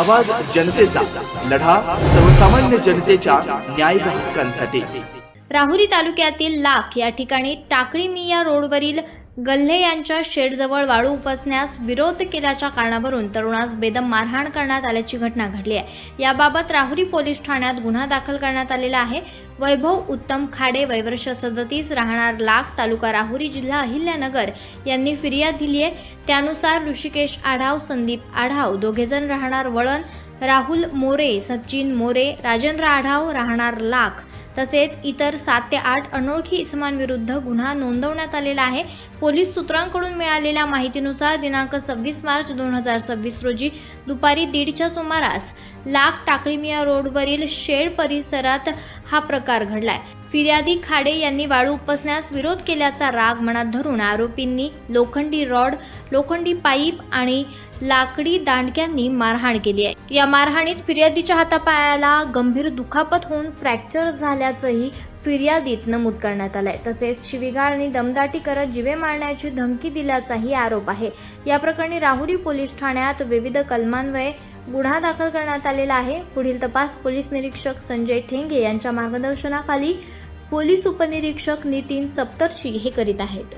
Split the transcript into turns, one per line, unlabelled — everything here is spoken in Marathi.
आवाज जनतेचा, लढा सर्वसामान्य जनतेच्या न्याय व हक्कांसाठी।
राहुरी तालुक्यातील लाख या ठिकाणी टाकळी मिया रोडवरील गल्हे यांच्या शेडजवळ वाळू उपसण्यास विरोध केल्याच्या कारणावरून तरुणास बेदम मारहाण करण्यात आल्याची घटना घडली आहे। याबाबत राहुरी पोलीस ठाण्यात गुन्हा दाखल करण्यात आलेला आहे। वैभव उत्तम खाडे, वय वर्ष 37, राहणार लाख, तालुका राहुरी, जिल्हा अहिल्यानगर यांनी फिर्याद दिली आहे। त्यानुसार ऋषिकेश आढाव, संदीप आढाव दोघेजण राहणार वळण, राहुल मोरे, सचिन मोरे, राजेंद्र आढाव राहणार लाख तसेच इतर 7 ते 8 अनोळखी इसमांविरुद्ध गुन्हा नोंदवण्यात आलेला आहे। पोलीस सूत्रांकडून मिळालेल्या माहितीनुसार दिनांक 26 मार्च 2026 रोजी दुपारी 1:30च्या सुमारास लाख टाकळीमिया रोडवरील शेड परिसरात हा प्रकार घडलाय। फिर्यादी खाडे यांनी वाळू उपसण्यास विरोध केल्याचा राग मनात धरून आरोपींनी लोखंडी रॉड, लोखंडी पाईप आणि लाकडी दांडक्यांनी मारहाण केली आहे। या मारहाणीत फिर्यादीच्या हातापायाला गंभीर दुखापत होऊन फ्रॅक्चर झाल्याचंही फिर्यादीत नमूद करण्यात आलंय। तसेच शिवीगाळ आणि दमदाटी करत जीवे मारण्याची धमकी दिल्याचाही आरोप आहे। या प्रकरणी राहुरी पोलीस ठाण्यात विविध कलमान्वये गुन्हा दाखल करण्यात आलेला आहे। पुढील तपास पोलीस निरीक्षक संजय ठेंगे यांच्या मार्गदर्शनाखाली पोलीस उपनिरीक्षक नितीन सप्तर्षी हे करीत आहेत।